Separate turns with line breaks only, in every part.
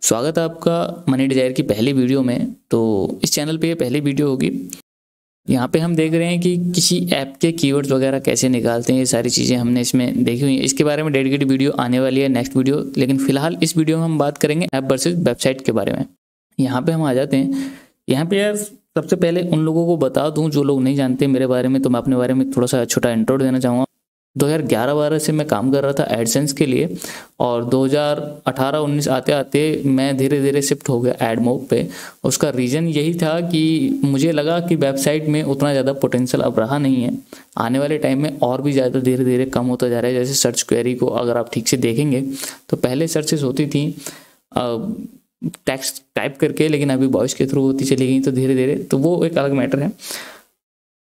स्वागत है आपका मनी डिजायर की पहली वीडियो में। तो इस चैनल पे ये पहली वीडियो होगी। यहाँ पे हम देख रहे हैं कि किसी ऐप के कीवर्ड्स वगैरह कैसे निकालते हैं। ये सारी चीज़ें हमने इसमें देखी हुई हैं। इसके बारे में डेडिकेटेड वीडियो आने वाली है नेक्स्ट वीडियो, लेकिन फिलहाल इस वीडियो में हम बात करेंगे ऐप वर्सेस वेबसाइट के बारे में। यहाँ पे हम आ जाते हैं। यहाँ पे यार सबसे पहले उन लोगों को बता दूँ जो लोग नहीं जानते मेरे बारे में, तो मैं अपने बारे में थोड़ा सा छोटा इंट्रो देना चाहूँगा। 2011-12 से मैं काम कर रहा था एडसेंस के लिए, और 2018-19 आते आते मैं धीरे धीरे शिफ्ट हो गया एडमोब पे। उसका रीज़न यही था कि मुझे लगा कि वेबसाइट में उतना ज़्यादा पोटेंशियल अब रहा नहीं है। आने वाले टाइम में और भी ज़्यादा धीरे धीरे कम होता जा रहा है। जैसे सर्च क्वेरी को अगर आप ठीक से देखेंगे तो पहले सर्चेस होती थी टेक्स्ट टाइप करके, लेकिन अभी वॉइस के थ्रू होती चली गई। तो धीरे धीरे तो वो एक अलग मैटर है।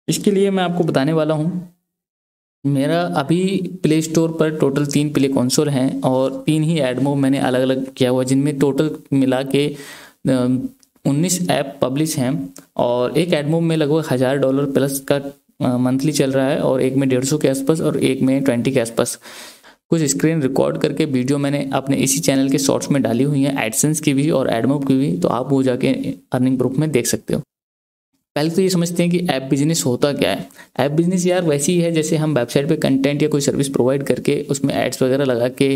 इसके लिए मैं आपको बताने वाला हूँ। मेरा अभी प्ले स्टोर पर टोटल 3 प्ले कंसोल हैं और 3 ही एडमोब मैंने अलग अलग किया हुआ, जिनमें टोटल मिला के 19 ऐप पब्लिश हैं। और एक एडमोब में लगभग $1000 प्लस का मंथली चल रहा है, और एक में 150 के आसपास और एक में 20 के आसपास। कुछ स्क्रीन रिकॉर्ड करके वीडियो मैंने अपने इसी चैनल के शॉर्ट्स में डाली हुई हैं, एडसेंस की भी और एडमोब की भी, तो आप वो जाके अर्निंग प्रूफ में देख सकते हो। पहले तो ये समझते हैं कि ऐप बिजनेस होता क्या है। ऐप बिजनेस यार वैसी ही है जैसे हम वेबसाइट पे कंटेंट या कोई सर्विस प्रोवाइड करके उसमें एड्स वगैरह लगा के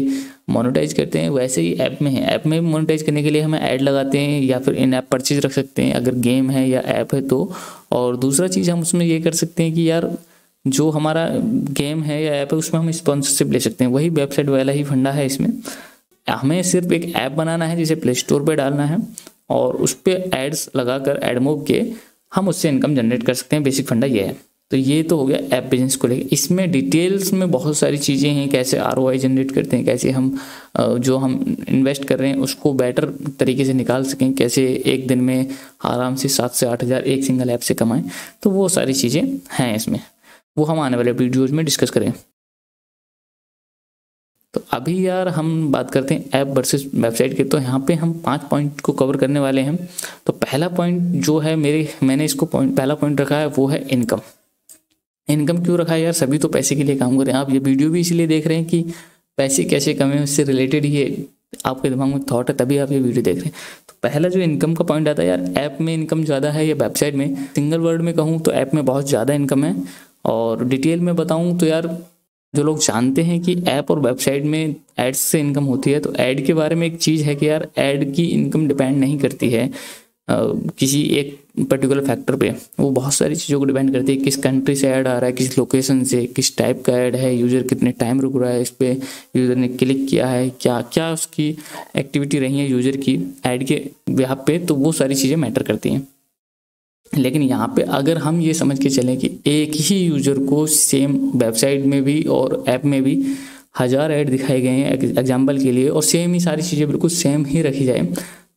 मोनेटाइज करते हैं, वैसे ही ऐप में है। ऐप में मोनेटाइज करने के लिए हमें ऐड लगाते हैं या फिर इन ऐप परचेज रख सकते हैं अगर गेम है या ऐप है तो। और दूसरा चीज़ हम उसमें ये कर सकते हैं कि यार जो हमारा गेम है या ऐप है उसमें हम स्पॉन्सरशिप ले सकते हैं। वही वेबसाइट वाला ही फंडा है इसमें। हमें सिर्फ एक ऐप बनाना है जिसे प्ले स्टोर पर डालना है, और उस पर एड्स लगाकर एडमोब के हम उससे इनकम जनरेट कर सकते हैं। बेसिक फंडा ये है। तो ये तो हो गया ऐप बिजनेस को लेकर। इसमें डिटेल्स में बहुत सारी चीज़ें हैं, कैसे ROI जनरेट करते हैं, कैसे हम जो हम इन्वेस्ट कर रहे हैं उसको बेटर तरीके से निकाल सकें, कैसे एक दिन में आराम से 7 से 8 हज़ार एक सिंगल ऐप से कमाएं। तो वो सारी चीज़ें हैं इसमें, वो हम आने वाले वीडियोज़ में डिस्कस करें। तो अभी यार हम बात करते हैं ऐप वर्सेस वेबसाइट के। तो यहाँ पे हम 5 पॉइंट को कवर करने वाले हैं। तो पहला पॉइंट जो है मैंने इसको पहला पॉइंट रखा है वो है इनकम। इनकम क्यों रखा है यार? सभी तो पैसे के लिए काम कर रहे हैं। आप ये वीडियो भी इसलिए देख रहे हैं कि पैसे कैसे कमें, उससे रिलेटेड ही आपके दिमाग में थॉट है, तभी आप ये वीडियो देख रहे हैं। तो पहला जो इनकम का पॉइंट आता है यार, ऐप में इनकम ज़्यादा है या वेबसाइट में? सिंगल वर्ड में कहूँ तो ऐप में बहुत ज़्यादा इनकम है, और डिटेल में बताऊँ तो यार जो लोग जानते हैं कि ऐप और वेबसाइट में एड्स से इनकम होती है, तो ऐड के बारे में एक चीज़ है कि यार ऐड की इनकम डिपेंड नहीं करती है किसी एक पर्टिकुलर फैक्टर पे। वो बहुत सारी चीज़ों को डिपेंड करती है। किस कंट्री से ऐड आ रहा है, किस लोकेशन से, किस टाइप का ऐड है, यूज़र कितने टाइम रुक रहा है इस पर, यूज़र ने क्लिक किया है, क्या क्या उसकी एक्टिविटी रही है यूज़र की ऐड के यहाँ पे। तो वो सारी चीज़ें मैटर करती हैं। लेकिन यहाँ पे अगर हम ये समझ के चलें कि एक ही यूज़र को सेम वेबसाइट में भी और ऐप में भी 1000 ऐड दिखाए गए हैं एग्जाम्पल के लिए, और सेम ही सारी चीज़ें बिल्कुल सेम ही रखी जाए,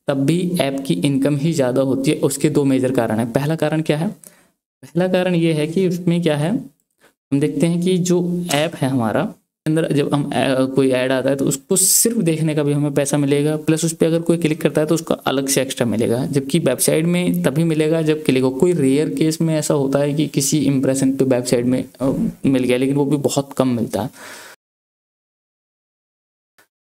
तब भी ऐप की इनकम ही ज़्यादा होती है। उसके 2 मेजर कारण है। पहला कारण क्या है? पहला कारण ये है कि उसमें क्या है, हम देखते हैं कि जो ऐप है हमारा अंदर, जब हम कोई ऐड आता है तो उसको सिर्फ देखने का भी हमें पैसा मिलेगा, प्लस उस पर अगर कोई क्लिक करता है तो उसका अलग से एक्स्ट्रा मिलेगा। जबकि वेबसाइट में तभी मिलेगा जब क्लिक हो। कोई रेयर केस में ऐसा होता है कि किसी इंप्रेशन पे वेबसाइट में मिल गया, लेकिन वो भी बहुत कम मिलता है।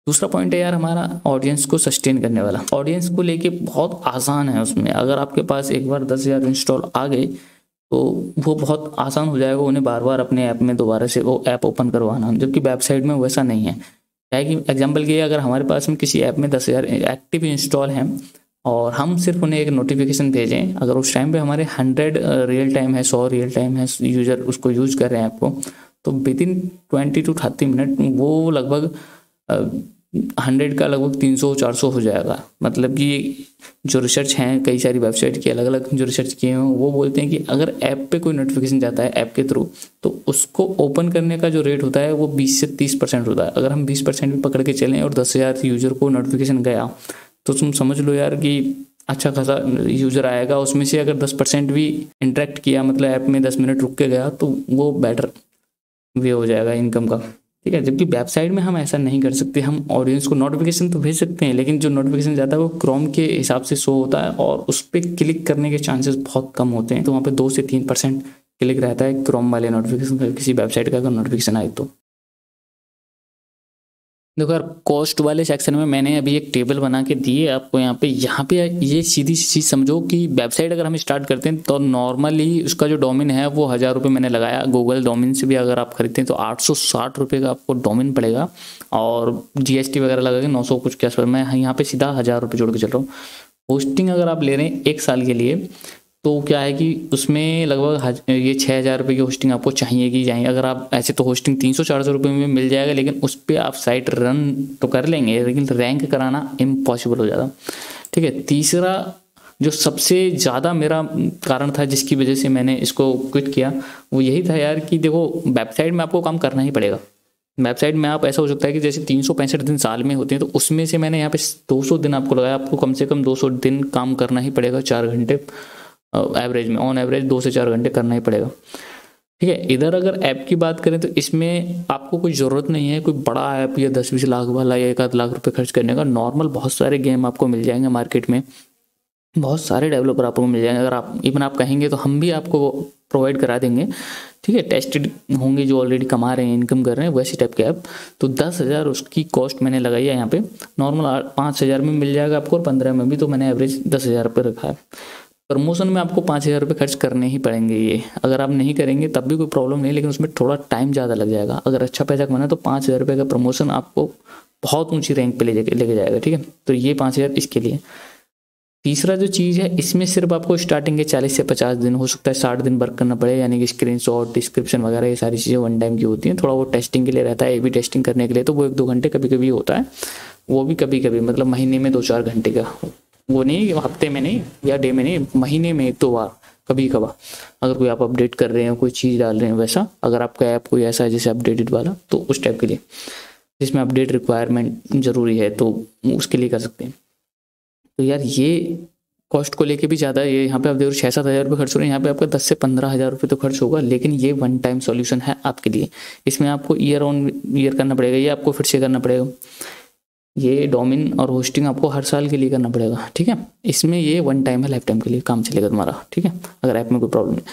दूसरा पॉइंट है यार हमारा ऑडियंस को सस्टेन करने वाला। ऑडियंस को लेके बहुत आसान है उसमें। अगर आपके पास एक बार 10,000 इंस्टॉल आ गए तो वो बहुत आसान हो जाएगा उन्हें बार बार अपने ऐप में दोबारा से वो ऐप ओपन करवाना, जबकि वेबसाइट में वैसा नहीं है। क्या है कि एग्जांपल के लिए अगर हमारे पास में किसी ऐप में 10,000 एक्टिव इंस्टॉल हैं और हम सिर्फ उन्हें एक नोटिफिकेशन भेजें, अगर उस टाइम पे हमारे 100 रियल टाइम है, 100 रियल टाइम है, यूज़र उसको यूज़ कर रहे हैं ऐप को, तो विदिन 20 to 30 मिनट वो लगभग 100 का लगभग 300-400 हो जाएगा। मतलब कि जो रिसर्च हैं कई सारी वेबसाइट की अलग अलग जो रिसर्च किए हैं, वो बोलते हैं कि अगर ऐप पे कोई नोटिफिकेशन जाता है ऐप के थ्रू, तो उसको ओपन करने का जो रेट होता है वो 20 से 30% होता है। अगर हम 20% भी पकड़ के चलें और 10,000 यूज़र को नोटिफिकेशन गया, तो तुम समझ लो यार कि अच्छा खासा यूज़र आएगा। उसमें से अगर 10% भी इंटरेक्ट किया, मतलब ऐप में 10 मिनट रुक के गया, तो वो बेटर वे हो जाएगा इनकम का। ठीक है। जबकि वेबसाइट में हम ऐसा नहीं कर सकते। हम ऑडियंस को नोटिफिकेशन तो भेज सकते हैं, लेकिन जो नोटिफिकेशन जाता है वो क्रोम के हिसाब से शो होता है और उस पर क्लिक करने के चांसेस बहुत कम होते हैं। तो वहाँ पे 2 से 3% क्लिक रहता है क्रोम वाले नोटिफिकेशन, किसी वेबसाइट का अगर नोटिफिकेशन आए तो। देखो यार, कॉस्ट वाले सेक्शन में मैंने अभी एक टेबल बना के दी है आपको। यहाँ पे ये सीधी सी चीज़ समझो कि वेबसाइट अगर हम स्टार्ट करते हैं तो नॉर्मली उसका जो डोमेन है वो 1000 रुपये मैंने लगाया। गूगल डोमेन से भी अगर आप खरीदते हैं तो 860 रुपये का आपको डोमेन पड़ेगा, और GST वगैरह लगा के 900 कुछ के आसपास। मैं यहाँ पे सीधा 1000 रुपये जोड़ के चल रहा हूँ। होस्टिंग अगर आप ले रहे हैं 1 साल के लिए तो क्या है कि उसमें लगभग ये 6000 रुपये की होस्टिंग आपको चाहिए कि चाहिए। अगर आप ऐसे तो होस्टिंग 300-400 रुपये में मिल जाएगा, लेकिन उस पर आप साइट रन तो कर लेंगे लेकिन रैंक कराना इम्पॉसिबल हो जाता। ठीक है। तीसरा जो सबसे ज़्यादा मेरा कारण था जिसकी वजह से मैंने इसको क्विट किया, वो यही था यार कि देखो, वेबसाइट में आपको काम करना ही पड़ेगा। वेबसाइट में आप ऐसा हो सकता है कि जैसे 365 दिन साल में होते हैं, तो उसमें से मैंने यहाँ पे 200 दिन आपको लगाया। आपको कम से कम 200 दिन काम करना ही पड़ेगा, 4 घंटे एवरेज में, ऑन एवरेज 2 से 4 घंटे करना ही पड़ेगा। ठीक है। इधर अगर ऐप की बात करें तो इसमें आपको कोई ज़रूरत नहीं है कोई बड़ा ऐप या 10-20 लाख वाला या 1 आध लाख रुपए खर्च करने का। नॉर्मल बहुत सारे गेम आपको मिल जाएंगे मार्केट में, बहुत सारे डेवलपर आपको मिल जाएंगे। अगर आप इवन आप कहेंगे तो हम भी आपको प्रोवाइड करा देंगे। ठीक है। टेस्टेड होंगे जो ऑलरेडी कमा रहे हैं, इनकम कर रहे हैं, वैसी टाइप के ऐप। तो 10,000 उसकी कॉस्ट मैंने लगाई है यहाँ पे। नॉर्मल 5,000 में मिल जाएगा आपको, और 15 में भी, तो मैंने एवरेज 10,000 रुपये रखा है। प्रमोशन में आपको 5,000 रुपये खर्च करने ही पड़ेंगे। ये अगर आप नहीं करेंगे तब भी कोई प्रॉब्लम नहीं, लेकिन उसमें थोड़ा टाइम ज़्यादा लग जाएगा। अगर अच्छा पैसा कमाना है तो 5,000 रुपये का प्रमोशन आपको बहुत ऊंची रैंक पे लेके जाएगा। ठीक है। तो ये 5,000 इसके लिए। तीसरा जो चीज़ है, इसमें सिर्फ आपको स्टार्टिंग के 40 से 50 दिन, हो सकता है 60 दिन वर्क करना पड़े, यानी कि स्क्रीनशॉट, डिस्क्रिप्शन वगैरह ये सारी चीज़ें वन टाइम की होती हैं। थोड़ा वो टेस्टिंग के लिए रहता है, A/B टेस्टिंग करने के लिए, तो वो 1-2 घंटे कभी कभी होता है। वो भी कभी कभी मतलब महीने में 2-4 घंटे का, वो नहीं हफ्ते में नहीं या डे में नहीं, महीने में 1-2 बार कभी कभार। अगर कोई आप अपडेट कर रहे हैं, कोई चीज़ डाल रहे हैं वैसा, अगर आपका ऐप कोई ऐसा है जैसे अपडेटेड वाला, तो उस टाइप के लिए जिसमें अपडेट रिक्वायरमेंट ज़रूरी है तो उसके लिए कर सकते हैं। तो यार ये कॉस्ट को लेके भी ज़्यादा, ये यहाँ पे आप देखो 6-7 हज़ार रुपये खर्च हो रहे हैं, यहाँ पे आपका 10 से 15 हज़ार रुपये तो खर्च होगा। लेकिन ये वन टाइम सॉल्यूशन है आपके लिए। इसमें आपको ईयर ऑन ईयर करना पड़ेगा, ये आपको फिर से करना पड़ेगा। ये डोमेन और होस्टिंग आपको हर साल के लिए करना पड़ेगा। ठीक है। इसमें ये वन टाइम है, लाइफ टाइम के लिए काम चलेगा तुम्हारा। ठीक है। अगर ऐप में कोई प्रॉब्लम नहीं।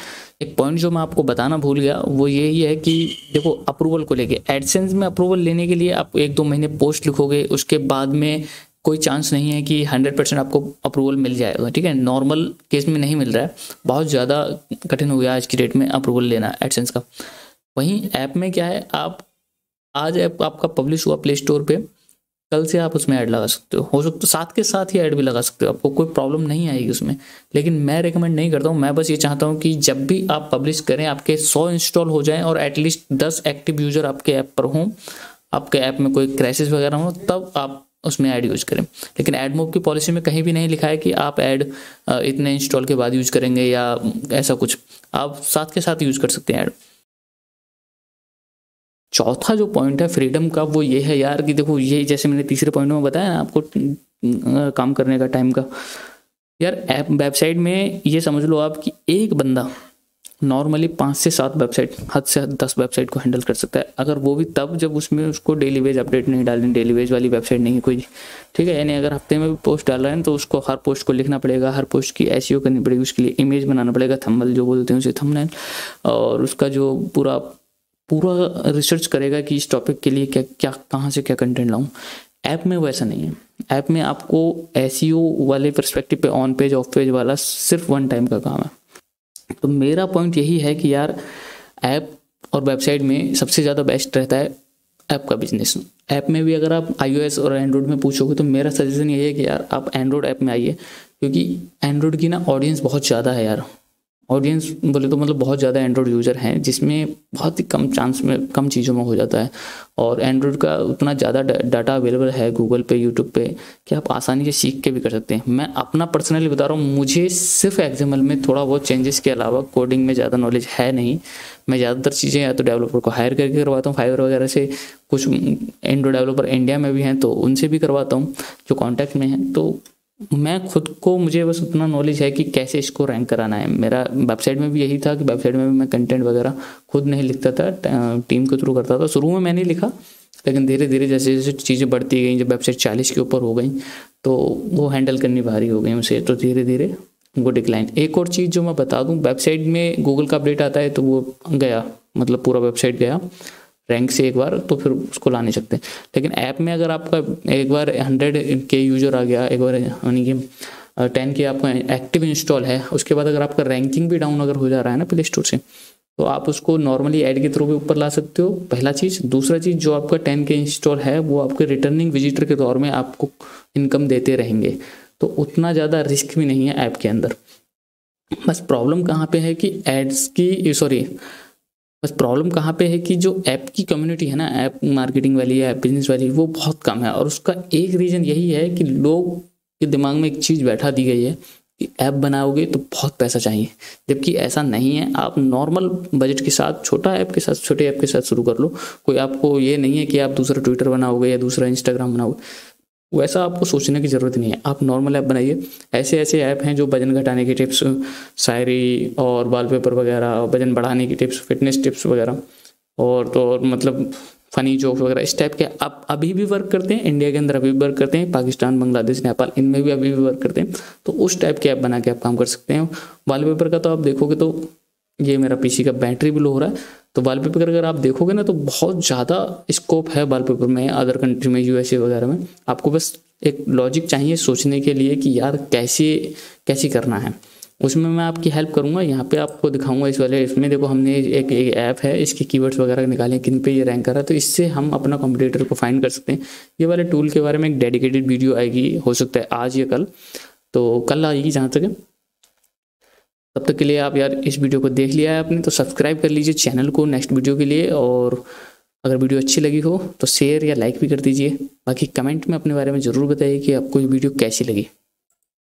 एक पॉइंट जो मैं आपको बताना भूल गया वो यही है कि देखो, अप्रूवल को लेके, एडसेंस में अप्रूवल लेने के लिए आप 1-2 महीने पोस्ट लिखोगे, उसके बाद में कोई चांस नहीं है कि 100% आपको अप्रूवल मिल जाएगा। ठीक है। नॉर्मल केस में नहीं मिल रहा है, बहुत ज़्यादा कठिन हो गया आज की डेट में अप्रूवल लेना एडसेंस का। वहीं ऐप में क्या है, आप आज ऐप आपका पब्लिश हुआ प्ले स्टोर पे, कल से आप उसमें ऐड लगा सकते हो सकता तो साथ के साथ ही ऐड भी लगा सकते हो, आपको कोई प्रॉब्लम नहीं आएगी उसमें। लेकिन मैं रिकमेंड नहीं करता हूँ। मैं बस ये चाहता हूँ कि जब भी आप पब्लिश करें आपके 100 इंस्टॉल हो जाएं और एटलीस्ट 10 एक्टिव यूजर आपके ऐप पर हों, आपके ऐप में कोई क्रैशेस वगैरह हो, तब आप उसमें ऐड यूज करें। लेकिन एडमोब की पॉलिसी में कहीं भी नहीं लिखा है कि आप ऐड इतने इंस्टॉल के बाद यूज करेंगे या ऐसा कुछ, आप साथ के साथ यूज कर सकते हैं ऐड। चौथा जो पॉइंट है फ्रीडम का, वो ये है यार कि देखो, ये जैसे मैंने तीसरे पॉइंट में बताया ना आपको काम करने का टाइम का, यार ऐप वेबसाइट में ये समझ लो आप कि एक बंदा नॉर्मली 5 से 7 वेबसाइट, हद से हद 10 वेबसाइट को हैंडल कर सकता है। अगर वो भी तब जब उसमें उसको डेली वेज अपडेट नहीं डालनी, डेली वेज वाली वेबसाइट नहीं है कोई। ठीक है। यानी अगर हफ्ते में भी पोस्ट डाल रहे हैं तो उसको हर पोस्ट को लिखना पड़ेगा, हर पोस्ट की SEO करनी पड़ेगी, उसके लिए इमेज बनाना पड़ेगा, थंबनेल जो बोलते हैं उसे थंबनेल, और उसका जो पूरा रिसर्च करेगा कि इस टॉपिक के लिए क्या क्या कहाँ से क्या कंटेंट लाऊं। ऐप में वैसा नहीं है। ऐप में आपको SEO वाले पर्सपेक्टिव पे ऑन पेज ऑफ पेज वाला सिर्फ वन टाइम का काम है। तो मेरा पॉइंट यही है कि यार ऐप और वेबसाइट में सबसे ज़्यादा बेस्ट रहता है ऐप का बिजनेस। ऐप में भी अगर आप iOS और एंड्रॉइड में पूछोगे तो मेरा सजेशन यही है कि यार आप एंड्रॉइड ऐप में आइए, क्योंकि एंड्रॉइड की ना ऑडियंस बहुत ज़्यादा है यार। ऑडियंस बोले तो मतलब बहुत ज़्यादा एंड्रॉइड यूज़र हैं, जिसमें बहुत ही कम चांस में, कम चीज़ों में हो जाता है। और एंड्रॉइड का उतना ज़्यादा डाटा अवेलेबल है गूगल पे, यूट्यूब पे, कि आप आसानी से सीख के भी कर सकते हैं। मैं अपना पर्सनली बता रहा हूँ, मुझे सिर्फ XML में थोड़ा बहुत चेंजेस के अलावा कोडिंग में ज़्यादा नॉलेज है नहीं। मैं ज़्यादातर चीज़ें या तो डेवलपर को हायर करके करवाता हूँ, फाइवर वगैरह से। कुछ एंड्रॉइड डेवलपर इंडिया में भी हैं तो उनसे भी करवाता हूँ जो कॉन्टैक्ट में हैं। तो मैं खुद को, मुझे बस उतना नॉलेज है कि कैसे इसको रैंक कराना है। मेरा वेबसाइट में भी यही था कि वेबसाइट में भी मैं कंटेंट वगैरह खुद नहीं लिखता था, टीम के थ्रू करता था। शुरू में मैंने लिखा, लेकिन धीरे धीरे जैसे जैसे चीज़ें बढ़ती गई, जब वेबसाइट 40 के ऊपर हो गई तो वो हैंडल करनी भारी हो गई मुझसे, तो धीरे धीरे वो डिक्लाइन। एक और चीज़ जो मैं बता दूँ, वेबसाइट में गूगल का अपडेट आता है तो वो गया, मतलब पूरा वेबसाइट गया। रैंक से एक बार, तो फिर उसको ला नहीं सकते। लेकिन ऐप में अगर आपका एक बार 100 के यूजर आ गया, एक बार यानी कि 10 के आपका एक्टिव इंस्टॉल है, उसके बाद अगर आपका रैंकिंग भी डाउन अगर हो जा रहा है ना प्ले स्टोर से, तो आप उसको नॉर्मली ऐड के थ्रू भी ऊपर ला सकते हो, पहला चीज़। दूसरा चीज़, जो आपका 10 के इंस्टॉल है वो आपके रिटर्निंग विजिटर के तौर में आपको इनकम देते रहेंगे, तो उतना ज़्यादा रिस्क भी नहीं है ऐप के अंदर। बस प्रॉब्लम कहाँ पे है कि बस प्रॉब्लम कहाँ पे है कि जो ऐप की कम्युनिटी है ना, ऐप मार्केटिंग वाली, ऐप बिजनेस वाली, वो बहुत कम है। और उसका एक रीज़न यही है कि लोग के दिमाग में एक चीज़ बैठा दी गई है कि ऐप बनाओगे तो बहुत पैसा चाहिए, जबकि ऐसा नहीं है। आप नॉर्मल बजट के साथ, छोटे ऐप के साथ शुरू कर लो। कोई आपको ये नहीं है कि आप दूसरा ट्विटर बनाओगे या दूसरा इंस्टाग्राम बनाओगे, वैसा आपको सोचने की ज़रूरत नहीं है। आप नॉर्मल ऐप बनाइए। ऐसे ऐप हैं जो वजन घटाने की टिप्स, शायरी और वॉलपेपर वगैरह, वजन बढ़ाने की टिप्स, फिटनेस टिप्स वगैरह, और मतलब फ़नी जोक वगैरह, इस टाइप के आप अभी भी वर्क करते हैं। इंडिया के अंदर अभी भी वर्क करते हैं, पाकिस्तान, बांग्लादेश, नेपाल, इनमें भी अभी भी वर्क करते हैं। तो उस टाइप के ऐप बना के आप काम कर सकते हैं। वॉलपेपर का तो आप देखोगे तो ये मेरा पीसी का बैटरी भी लो हो रहा है, तो वॉलपेपर अगर आप देखोगे ना तो बहुत ज़्यादा स्कोप है वॉलपेपर में, अदर कंट्री में, यूएसए वगैरह में। आपको बस एक लॉजिक चाहिए सोचने के लिए कि यार कैसे करना है, उसमें मैं आपकी हेल्प करूंगा। यहाँ पे आपको दिखाऊंगा इसमें देखो, हमने एक ऐप है, इसके कीवर्ड्स वगैरह निकाले, किन पे ये रैंक कर रहा है, तो इससे हम अपना कॉम्पिटिटर को फाइंड कर सकते हैं। ये वाले टूल के बारे में एक डेडिकेटेड वीडियो आएगी, हो सकता है आज या कल, तो कल आएगी जहाँ तक है। तब तक के लिए आप यार इस वीडियो को देख लिया है आपने तो सब्सक्राइब कर लीजिए चैनल को नेक्स्ट वीडियो के लिए, और अगर वीडियो अच्छी लगी हो तो शेयर या लाइक भी कर दीजिए। बाकी कमेंट में अपने बारे में ज़रूर बताइए कि आपको ये वीडियो कैसी लगी।